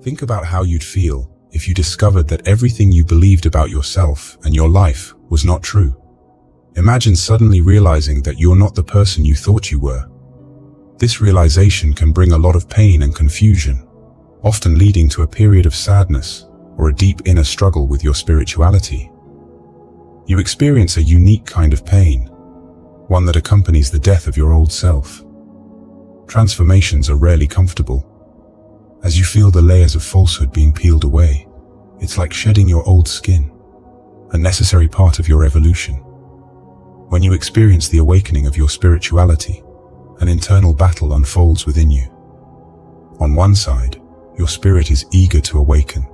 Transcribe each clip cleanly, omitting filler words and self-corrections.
Think about how you'd feel if you discovered that everything you believed about yourself and your life was not true. Imagine suddenly realizing that you're not the person you thought you were. This realization can bring a lot of pain and confusion, often leading to a period of sadness or a deep inner struggle with your spirituality. You experience a unique kind of pain, one that accompanies the death of your old self. Transformations are rarely comfortable. As you feel the layers of falsehood being peeled away, it's like shedding your old skin, a necessary part of your evolution. When you experience the awakening of your spirituality, an internal battle unfolds within you. On one side, your spirit is eager to awaken,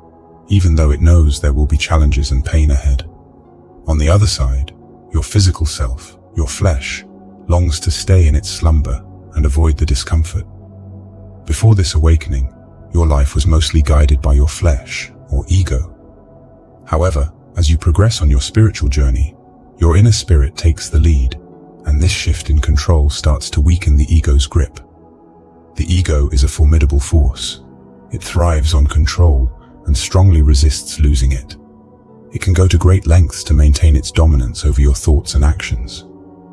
even though it knows there will be challenges and pain ahead. On the other side, your physical self, your flesh, longs to stay in its slumber and avoid the discomfort. Before this awakening, your life was mostly guided by your flesh, or ego. However, as you progress on your spiritual journey, your inner spirit takes the lead, and this shift in control starts to weaken the ego's grip. The ego is a formidable force. It thrives on control and strongly resists losing it. It can go to great lengths to maintain its dominance over your thoughts and actions.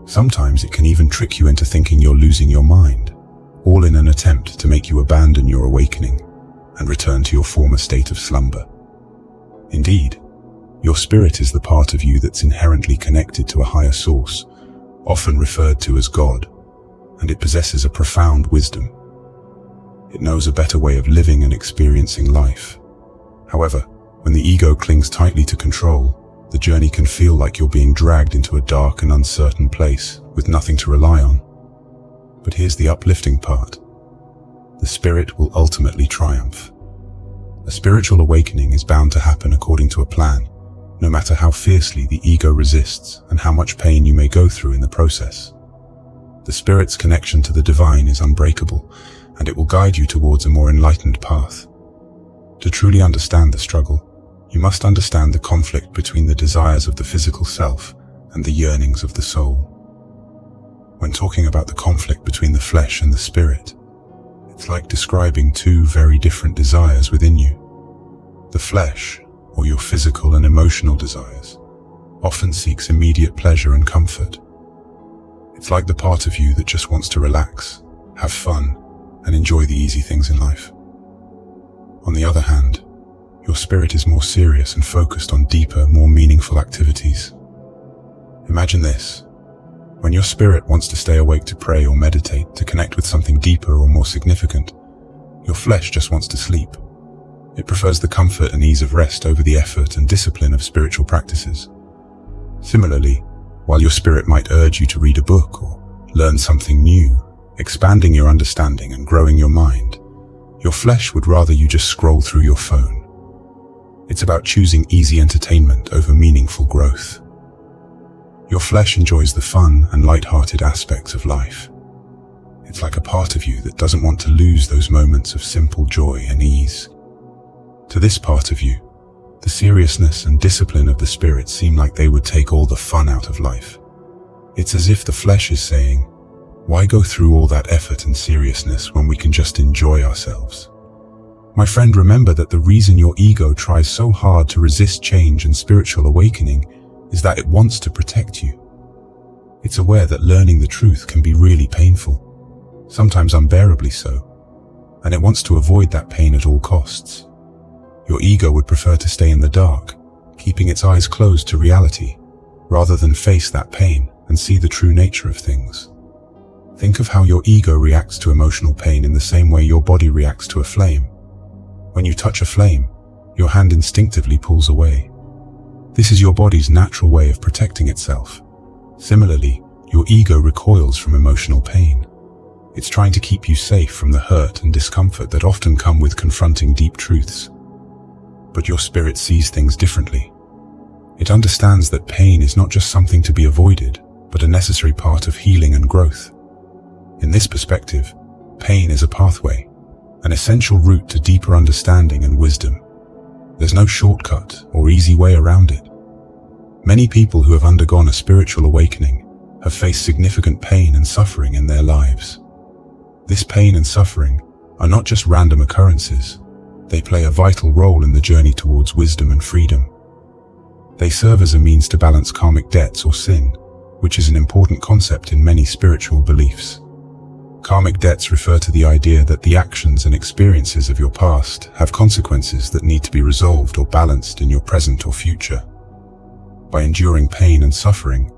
Sometimes it can even trick you into thinking you're losing your mind, all in an attempt to make you abandon your awakening and return to your former state of slumber. Indeed, your spirit is the part of you that's inherently connected to a higher source, often referred to as God, and it possesses a profound wisdom. It knows a better way of living and experiencing life. However, when the ego clings tightly to control, the journey can feel like you're being dragged into a dark and uncertain place with nothing to rely on. But here's the uplifting part. The spirit will ultimately triumph. A spiritual awakening is bound to happen according to a plan, no matter how fiercely the ego resists and how much pain you may go through in the process. The spirit's connection to the divine is unbreakable, and it will guide you towards a more enlightened path. To truly understand the struggle, you must understand the conflict between the desires of the physical self and the yearnings of the soul. When talking about the conflict between the flesh and the spirit, it's like describing two very different desires within you. The flesh, or your physical and emotional desires, often seeks immediate pleasure and comfort. It's like the part of you that just wants to relax, have fun, and enjoy the easy things in life. On the other hand, your spirit is more serious and focused on deeper, more meaningful activities. Imagine this. When your spirit wants to stay awake to pray or meditate, to connect with something deeper or more significant, your flesh just wants to sleep. It prefers the comfort and ease of rest over the effort and discipline of spiritual practices. Similarly, while your spirit might urge you to read a book or learn something new, expanding your understanding and growing your mind, your flesh would rather you just scroll through your phone. It's about choosing easy entertainment over meaningful growth. Your flesh enjoys the fun and light-hearted aspects of life. It's like a part of you that doesn't want to lose those moments of simple joy and ease. To this part of you, the seriousness and discipline of the spirit seem like they would take all the fun out of life. It's as if the flesh is saying, why go through all that effort and seriousness when we can just enjoy ourselves? My friend, remember that the reason your ego tries so hard to resist change and spiritual awakening is that it wants to protect you. It's aware that learning the truth can be really painful, sometimes unbearably so, and it wants to avoid that pain at all costs. Your ego would prefer to stay in the dark, keeping its eyes closed to reality, rather than face that pain and see the true nature of things. Think of how your ego reacts to emotional pain in the same way your body reacts to a flame. When you touch a flame, your hand instinctively pulls away. This is your body's natural way of protecting itself. Similarly, your ego recoils from emotional pain. It's trying to keep you safe from the hurt and discomfort that often come with confronting deep truths. But your spirit sees things differently. It understands that pain is not just something to be avoided, but a necessary part of healing and growth. In this perspective, pain is a pathway, an essential route to deeper understanding and wisdom. There's no shortcut or easy way around it. Many people who have undergone a spiritual awakening have faced significant pain and suffering in their lives. This pain and suffering are not just random occurrences. They play a vital role in the journey towards wisdom and freedom. They serve as a means to balance karmic debts or sin, which is an important concept in many spiritual beliefs. Karmic debts refer to the idea that the actions and experiences of your past have consequences that need to be resolved or balanced in your present or future. By enduring pain and suffering,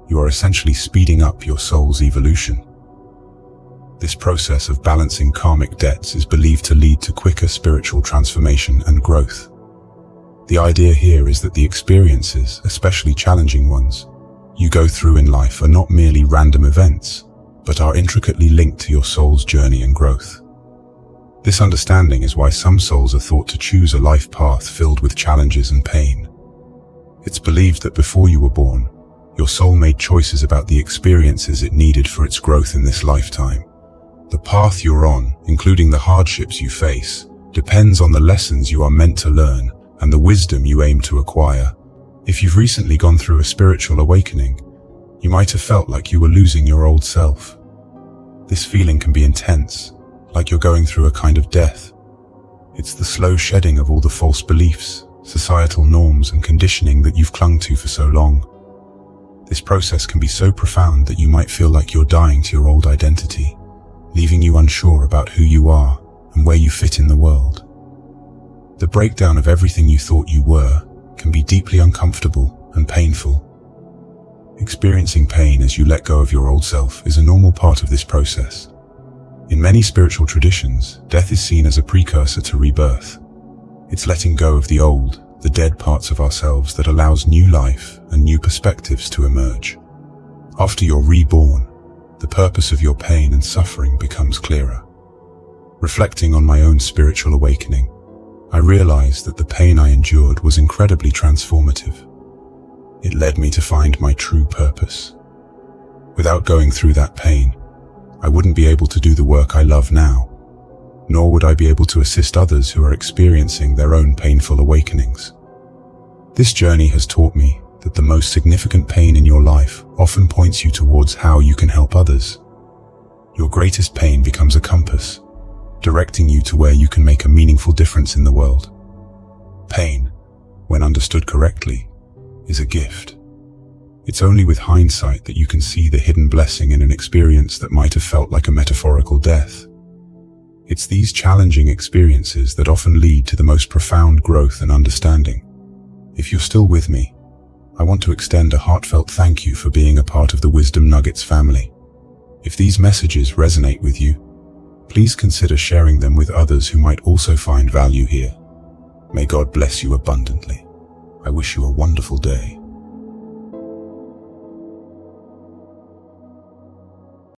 you are essentially speeding up your soul's evolution. This process of balancing karmic debts is believed to lead to quicker spiritual transformation and growth. The idea here is that the experiences, especially challenging ones, you go through in life are not merely random events, but are intricately linked to your soul's journey and growth. This understanding is why some souls are thought to choose a life path filled with challenges and pain. It's believed that before you were born, your soul made choices about the experiences it needed for its growth in this lifetime. The path you're on, including the hardships you face, depends on the lessons you are meant to learn and the wisdom you aim to acquire. If you've recently gone through a spiritual awakening, you might have felt like you were losing your old self. This feeling can be intense, like you're going through a kind of death. It's the slow shedding of all the false beliefs, societal norms, and conditioning that you've clung to for so long. This process can be so profound that you might feel like you're dying to your old identity, leaving you unsure about who you are and where you fit in the world. The breakdown of everything you thought you were can be deeply uncomfortable and painful. Experiencing pain as you let go of your old self is a normal part of this process. In many spiritual traditions, death is seen as a precursor to rebirth. It's letting go of the old, the dead parts of ourselves that allows new life and new perspectives to emerge. After you're reborn, the purpose of your pain and suffering becomes clearer. Reflecting on my own spiritual awakening, I realized that the pain I endured was incredibly transformative. It led me to find my true purpose. Without going through that pain, I wouldn't be able to do the work I love now, nor would I be able to assist others who are experiencing their own painful awakenings. This journey has taught me that the most significant pain in your life often points you towards how you can help others. Your greatest pain becomes a compass, directing you to where you can make a meaningful difference in the world. Pain, when understood correctly, is a gift. It's only with hindsight that you can see the hidden blessing in an experience that might have felt like a metaphorical death. It's these challenging experiences that often lead to the most profound growth and understanding. If you're still with me, I want to extend a heartfelt thank you for being a part of the Wisdom Nuggets family. If these messages resonate with you, please consider sharing them with others who might also find value here. May God bless you abundantly. I wish you a wonderful day.